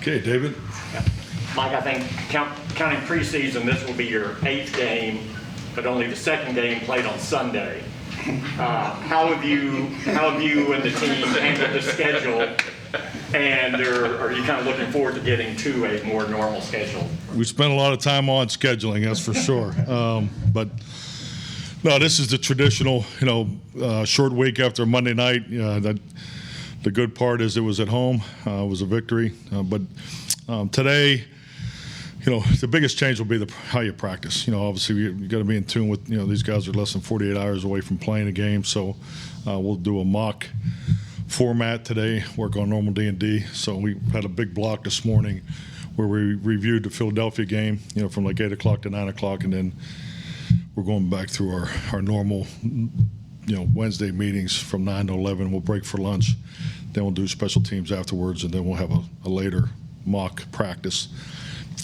Okay, David. Mike, I think counting preseason, this will be your 8th game, but only the 2nd game played on Sunday. How have you and the team handled the schedule? And are you kind of looking forward to getting to a more normal schedule? We spent a lot of time on scheduling, that's for sure. But no, this is the traditional, short week after Monday night. The good part is it was at home. It was a victory. But today, the biggest change will be how you practice. Obviously you got to be in tune with, these guys are less than 48 hours away from playing a game. So we'll do a mock format today, work on normal D&D. So we had a big block this morning where we reviewed the Philadelphia game, from like 8 o'clock to 9 o'clock. And then we're going back through our normal, Wednesday meetings from 9 to 11. We'll break for lunch. Then we'll do special teams afterwards. And then we'll have a later mock practice.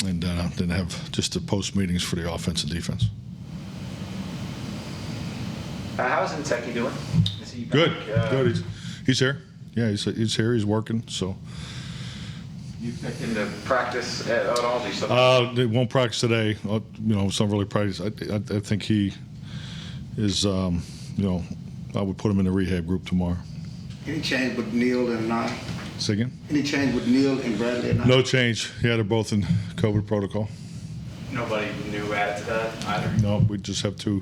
And then have just the post meetings for the offense and defense. How's Nseki doing? Is he back? Good. He's here. Yeah, he's here. He's working. So. You picked him to practice at all? They won't practice today. It's not really practice. I think he is. I would put him in the rehab group tomorrow. Any change with Neil and I? Say again? Any change with Neil and Bradley and I? No change. Yeah, they're both in COVID protocol. Nobody new added to that either? No, we just have 2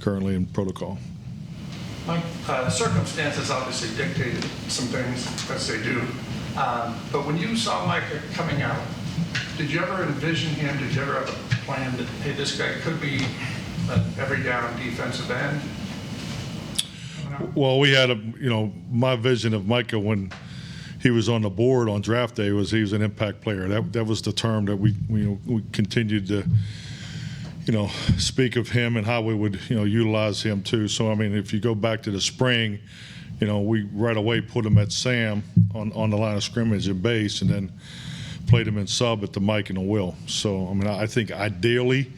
currently in protocol. Mike, circumstances obviously dictated some things, as they do. But when you saw Mike coming out, did you ever envision him? Did you ever have a plan that, hey, this guy could be an every down defensive end? Well, we had my vision of Micah when he was on the board on draft day was he was an impact player. That was the term that we continued to speak of him and how we would utilize him too. So I mean, if you go back to the spring, we right away put him at Sam on the line of scrimmage and base, and then played him in sub at the Mike and the Will. So I mean, I think ideally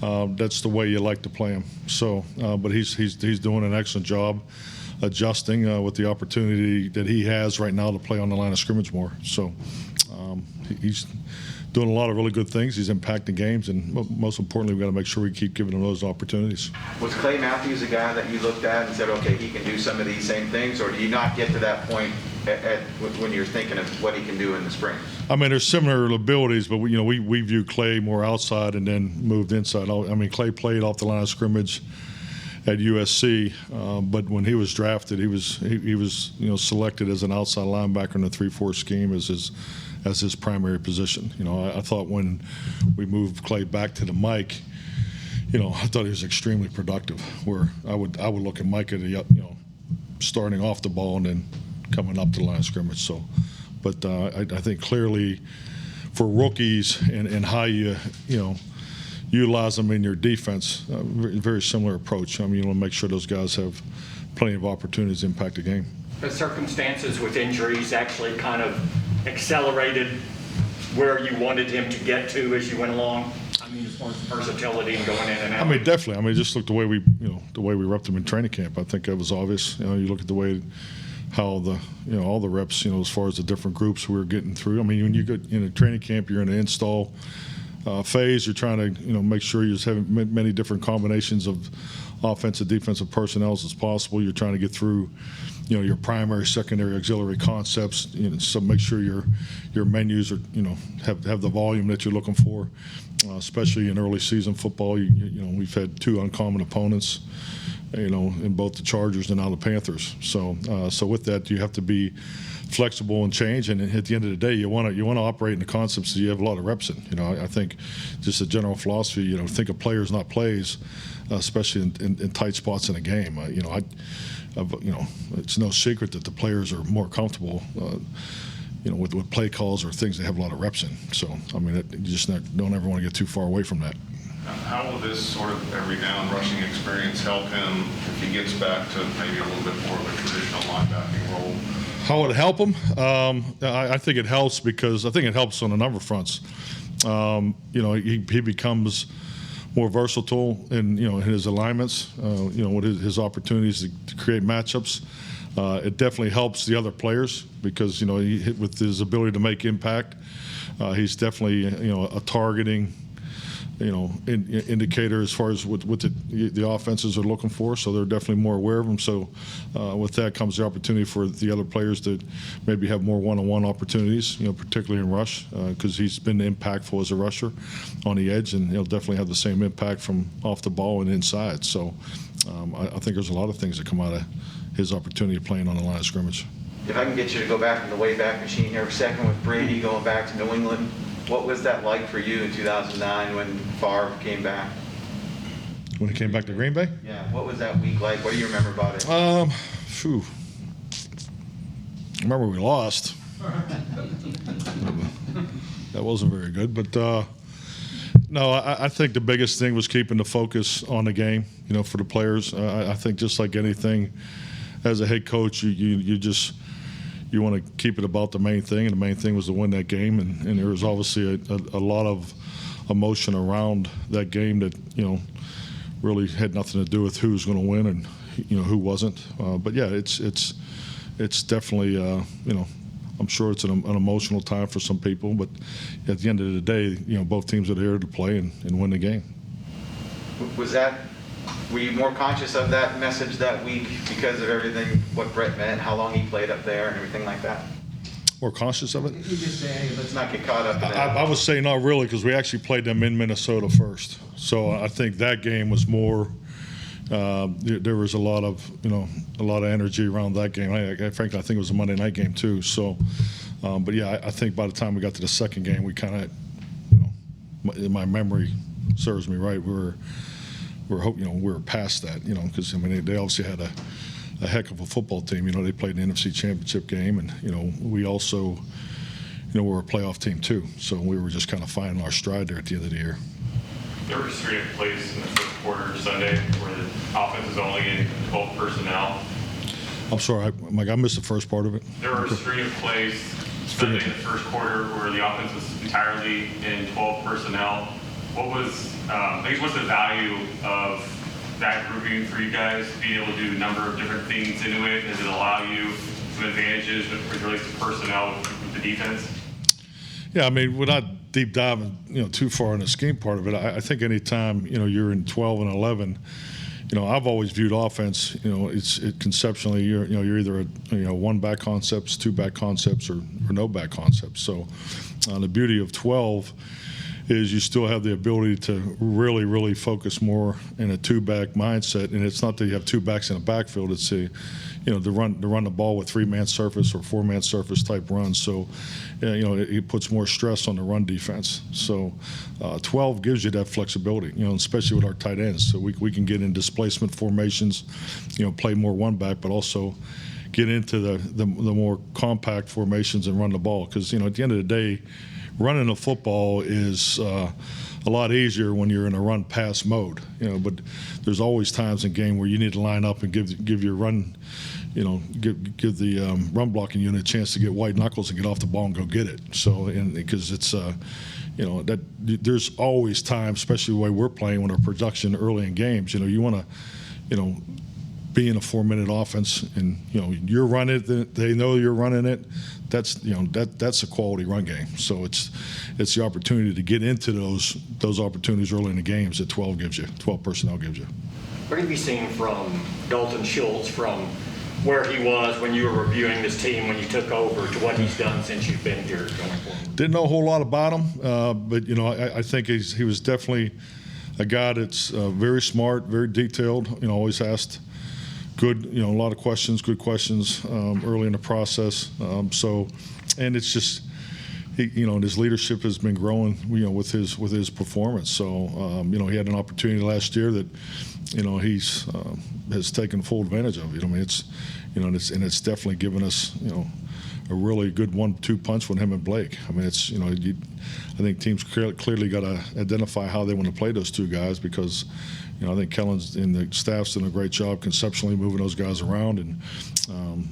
that's the way you like to play him. So, but he's doing an excellent job adjusting with the opportunity that he has right now to play on the line of scrimmage more. So he's doing a lot of really good things. He's impacting games, and most importantly, we've got to make sure we keep giving him those opportunities. Was Clay Matthews a guy that you looked at and said, okay, he can do some of these same things, or do you not get to that point when you're thinking of what he can do in the spring? I mean, there's similar abilities, but we view Clay more outside and then moved inside. I mean, Clay played off the line of scrimmage at USC, but when he was drafted, he was selected as an outside linebacker in the 3-4 scheme as his primary position. I thought when we moved Clay back to the Mike, I thought he was extremely productive. Where I would look at Mike at starting off the ball and then coming up to the line of scrimmage. So, but I think clearly for rookies and how you utilize them in your defense, very similar approach. I mean, you want to make sure those guys have plenty of opportunities to impact the game. The circumstances with injuries actually kind of accelerated where you wanted him to get to as you went along? I mean, as far as versatility and going in and out? I mean, definitely. I mean, just look the way we repped him in training camp. I think that was obvious. You look at the way how all the reps, as far as the different groups we were getting through. I mean, when you go in a training camp, you're in an install phase. You're trying to make sure you're having many different combinations of offensive, defensive personnel as possible. You're trying to get through your primary, secondary, auxiliary concepts. So make sure your menus are have the volume that you're looking for, especially in early season football. We've had 2 uncommon opponents, in both the Chargers and now the Panthers. So with that, you have to be flexible and change. And at the end of the day, you want to operate in the concepts that you have a lot of reps in. I think just a general philosophy. Think of players, not plays, especially in tight spots in a game. It's no secret that the players are more comfortable, with play calls or things they have a lot of reps in. So, I mean, you just don't ever want to get too far away from that. How will this sort of every down rushing experience help him if he gets back to maybe a little bit more of a traditional linebacking role? How would it help him? I think it helps because I think it helps on a number of fronts. He becomes more versatile in his alignments. With his opportunities to create matchups. It definitely helps the other players because, with his ability to make impact, he's definitely, a targeting, indicator as far as what the offenses are looking for. So they're definitely more aware of him. So with that comes the opportunity for the other players to maybe have more one-on-one opportunities, particularly in rush, because he's been impactful as a rusher on the edge, and he'll definitely have the same impact from off the ball and inside. So I think there's a lot of things that come out of his opportunity playing on the line of scrimmage. If I can get you to go back in the Wayback Machine here for a second with Brady going back to New England, what was that like for you in 2009 when Favre came back? When he came back to Green Bay? Yeah, what was that week like? What do you remember about it? I remember we lost. That wasn't very good, but no, I think the biggest thing was keeping the focus on the game, for the players. I think just like anything, as a head coach, you want to keep it about the main thing, and the main thing was to win that game. And there was obviously a lot of emotion around that game that, really had nothing to do with who was going to win and, who wasn't. But yeah, it's definitely, I'm sure it's an emotional time for some people. But at the end of the day, both teams are there to play and win the game. Were you more conscious of that message that week because of everything, what Brett meant, how long he played up there and everything like that? More conscious of it? You just say, hey, let's not get caught up in that. I would say not really, because we actually played them in Minnesota first. So I think that game was more, there was a lot of energy around that game. Frankly, I think it was a Monday night game too. So, but yeah, I think by the time we got to the second game, we kind of, my memory serves me right, we were past that, because they obviously had a heck of a football team. They played an NFC Championship game, and we also, we're a playoff team too. So we were just kind of finding our stride there at the end of the year. There were street plays in the first quarter Sunday where the offense is only in 12 personnel. I'm sorry, Mike, I missed the first part of it. There were a string of plays Sunday in the first quarter where the offense was entirely in 12 personnel. what's the value of that grouping for you guys, being able to do a number of different things into it? Does it allow you some advantages with relates to personnel with the defense? Yeah, I mean, without deep diving, too far in the scheme part of it, I think anytime, you're in 12 and 11, I've always viewed offense, it's conceptually, you're either one back concepts, two back concepts, or no back concepts. So the beauty of 12 is you still have the ability to really, really focus more in a two-back mindset. And it's not that you have two backs in a backfield. It's to run the ball with three-man surface or four-man surface type runs. So, it puts more stress on the run defense. So 12 gives you that flexibility, especially with our tight ends. So we can get in displacement formations, play more one-back, but also get into the more compact formations and run the ball. Because, at the end of the day, running a football is a lot easier when you're in a run-pass mode, but there's always times in game where you need to line up and give your run, give the run blocking unit a chance to get white knuckles and get off the ball and go get it. So, because it's, that there's always times, especially the way we're playing when our production early in games, you want to, be in a 4-minute offense and, you're running it, they know you're running it. That's that's a quality run game. So it's the opportunity to get into those opportunities early in the games that 12 personnel gives you. What have you seen from Dalton Schultz from where he was when you were reviewing this team when you took over to what he's done since you've been here going forward? Didn't know a whole lot about him, but I think he was definitely a guy that's very smart, very detailed. Always asked good, a lot of questions, good questions early in the process. And it's just, his leadership has been growing, with his performance. So, he had an opportunity last year that, he's has taken full advantage of. I mean, it's definitely given us, a really good 1-2 punch with him and Blake. I mean, it's, I think teams clearly got to identify how they want to play those two guys because, I think Kellen's and the staff's done a great job conceptually moving those guys around, and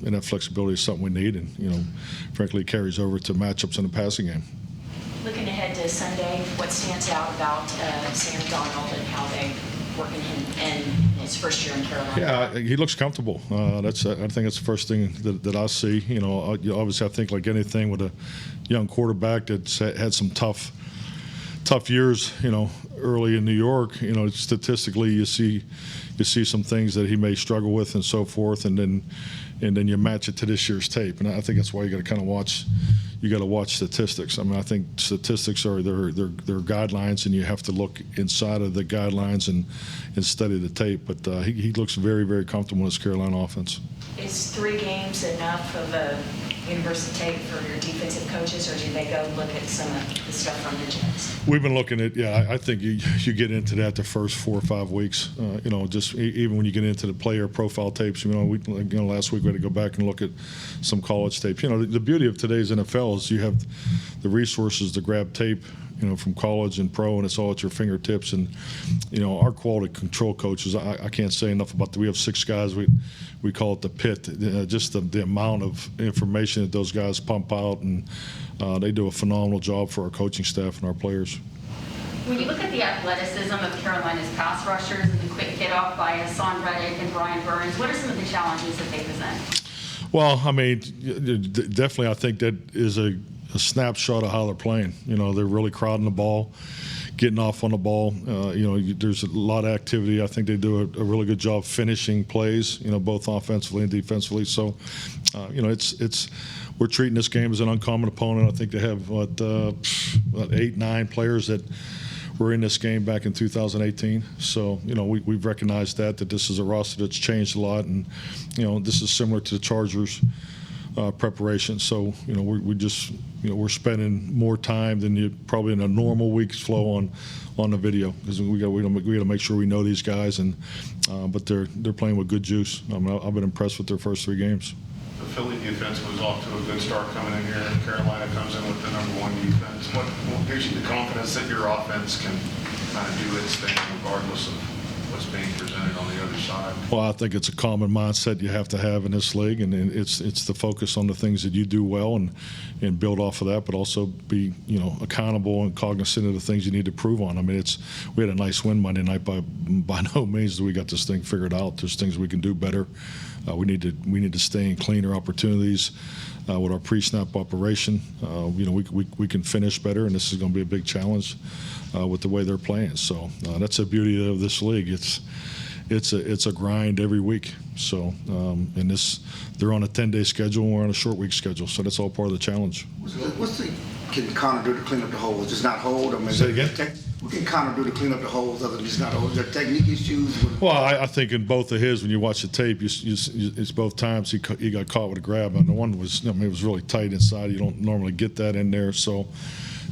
that flexibility is something we need, and frankly, it carries over to matchups in the passing game. Looking ahead to Sunday, what stands out about Sam Darnold and how they working in his first year in Carolina? Yeah, he looks comfortable. I think that's the first thing that I see. You know, obviously, I think like anything with a young quarterback that's had some tough years, you know, early in New York, you know, statistically you see some things that he may struggle with and so forth, and then you match it to this year's tape. And I think that's why you got to kind of watch. You got to watch statistics. I mean, I think statistics are their guidelines, and you have to look inside of the guidelines and study the tape. But he looks very, very comfortable in his Carolina offense. Is 3 games enough of a universe of tape for your defensive coaches, or do they go look at some of the stuff from the Jets? We've been looking at, I think you get into that the first 4 or 5 weeks. You know, just even when you get into the player profile tapes, you know, last week we had to go back and look at some college tapes. You know, the beauty of today's NFL is you have the resources to grab tape, you know, from college and pro, and it's all at your fingertips. And, you know, our quality control coaches, I can't say enough about that. We have 6 guys. We call it the pit. Just the amount of information that those guys pump out, and they do a phenomenal job for our coaching staff and our players. When you look at the athleticism of Carolina's pass rushers and the quick hit-off by Hassan Reddick and Brian Burns, what are some of the challenges that they present? Well, I mean, definitely I think that is a snapshot of how they're playing. You know, they're really crowding the ball, getting off on the ball. You know, there's a lot of activity. I think they do a really good job finishing plays, you know, both offensively and defensively. So, you know, we're treating this game as an uncommon opponent. I think they have, 8, 9 players that were in this game back in 2018. So, you know, we've recognized that this is a roster that's changed a lot. And, you know, this is similar to the Chargers preparation. So, you know, we just, you know, we're spending more time than you probably in a normal week's flow on the video, because we got to make sure we know these guys, and but they're playing with good juice. I mean, I've been impressed with their first 3 games. The Philly defense was off to a good start coming in here. Carolina comes in with the #1 defense. What gives you the confidence that your offense can kind of do its thing regardless of what's being presented on the other side? Well, I think it's a common mindset you have to have in this league, and it's the focus on the things that you do well and build off of that, but also be, you know, accountable and cognizant of the things you need to improve on. I mean, we had a nice win Monday night. By no means do we got this thing figured out. There's things we can do better. We need to stay in cleaner opportunities with our pre-snap operation. You know, we can finish better, and this is going to be a big challenge with the way they're playing. So that's the beauty of this league. It's a grind every week. So and they're on a 10-day schedule, and we're on a short week schedule. So that's all part of the challenge. Can Connor do to clean up the holes? Just not hold? I mean, Say it again? What can Connor do to clean up the holes other than just not hold? Is there technique issues? Well, I think in both of his, when you watch the tape, it's both times he got caught with a grab. And the one was, I mean, it was really tight inside. You don't normally get that in there. So,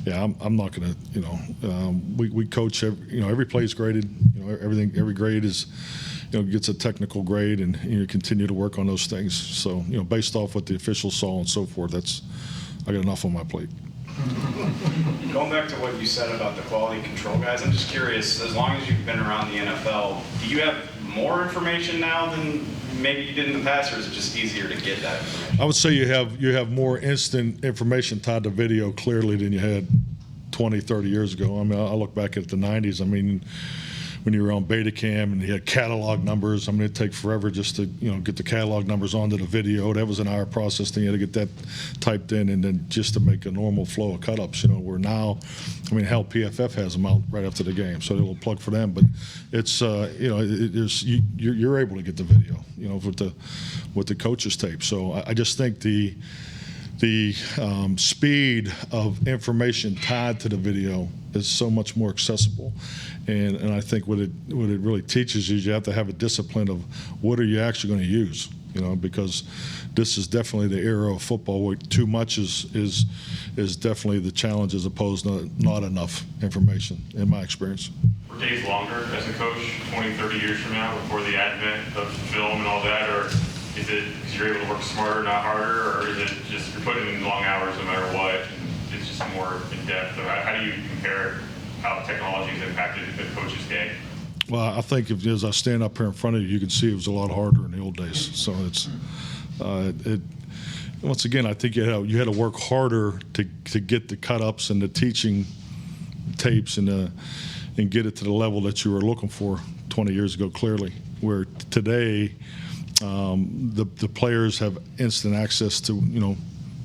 yeah, I'm not going to, you know, we coach, every play is graded. You know, every grade is, you know, gets a technical grade, and you continue to work on those things. So, you know, based off what the officials saw and so forth, I got enough on my plate. Going back to what you said about the quality control guys, I'm just curious, as long as you've been around the NFL, do you have more information now than maybe you did in the past, or is it just easier to get that information? I would say you have more instant information tied to video clearly than you had 20, 30 years ago. I mean, I look back at the 90s. I mean, when you were on Betacam and you had catalog numbers, I mean, it'd take forever just to, you know, get the catalog numbers onto the video. That was an hour process. Then you had to get that typed in, and then just to make a normal flow of cut-ups, you know, where now, I mean, hell, PFF has them out right after the game, so a little plug for them. But it's, you know, you're able to get the video, you know, with the coaches tape. So I just think the speed of information tied to the video is so much more accessible, and I think what it really teaches you have to have a discipline of what are you actually going to use, you know, because this is definitely the era of football where too much is definitely the challenge as opposed to not enough information, in my experience. Were days longer as a coach 20, 30 years from now before the advent of film and all that, or is it because you're able to work smarter, not harder, or is it just you're putting in long hours no matter what, and it's just more in depth? Or how do you compare how technology has impacted the coach's game? Well, I think as I stand up here in front of you, you can see it was a lot harder in the old days. So it's once again, I think you had to work harder to get the cut-ups and the teaching tapes and and get it to the level that you were looking for 20 years ago, clearly. Where today, the players have instant access to,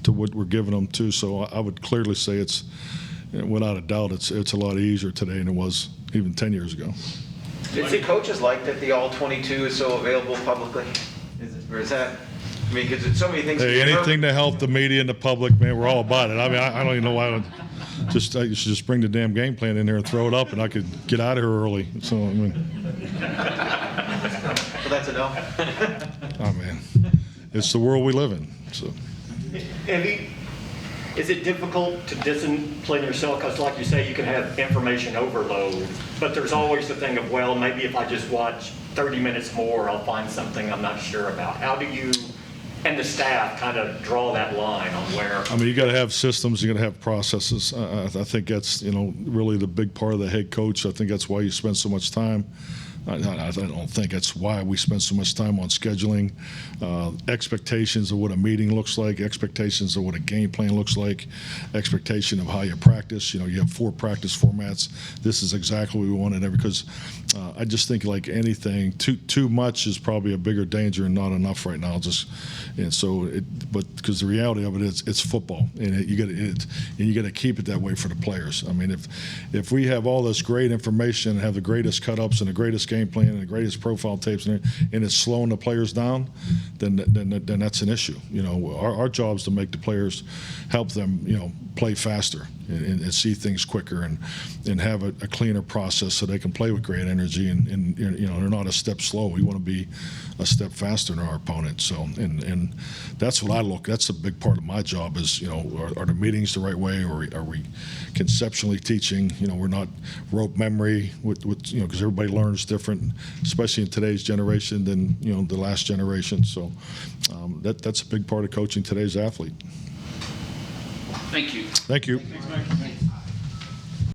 to what we're giving them too. So I would clearly say it's, without a doubt, it's a lot easier today than it was even 10 years ago. Did the coaches like that the all-22 is so available publicly? Or is that, I mean, because so many things. Hey, anything to help the media and the public, man, we're all about it. I mean, I don't even know why I should just bring the damn game plan in there and throw it up, and I could get out of here early. So, I mean. Well, that's a no. Oh, man. It's the world we live in. So. Is it difficult to discipline yourself? Because like you say, you can have information overload, but there's always the thing of, well, maybe if I just watch 30 minutes more, I'll find something I'm not sure about. How do you and the staff kind of draw that line on where? I mean, you got to have systems, you got to have processes. I think that's, really the big part of the head coach. I think that's why you spend so much time. I don't think that's why we spend so much time on scheduling, expectations of what a meeting looks like, expectations of what a game plan looks like, expectation of how you practice. You have 4 practice formats. This is exactly what we wanted because I just think like anything, too much is probably a bigger danger and not enough right now. But because the reality of it is it's football, and you got to keep it that way for the players. I mean, if we have all this great information and have the greatest cut-ups and the greatest game plan and the greatest profile tapes and it's slowing the players down, then that's an issue. Our job is to make the players, help them, play faster and see things quicker and have a cleaner process so they can play with great energy and they're not a step slow. We want to be a step faster than our opponent. So and that's what I look. That's a big part of my job is are the meetings the right way, or are we conceptually teaching? We're not rote memory with because everybody learns different, especially in today's generation than the last generation. So that's a big part of coaching today's athlete. Thank you. Thank you. Thanks, Mike.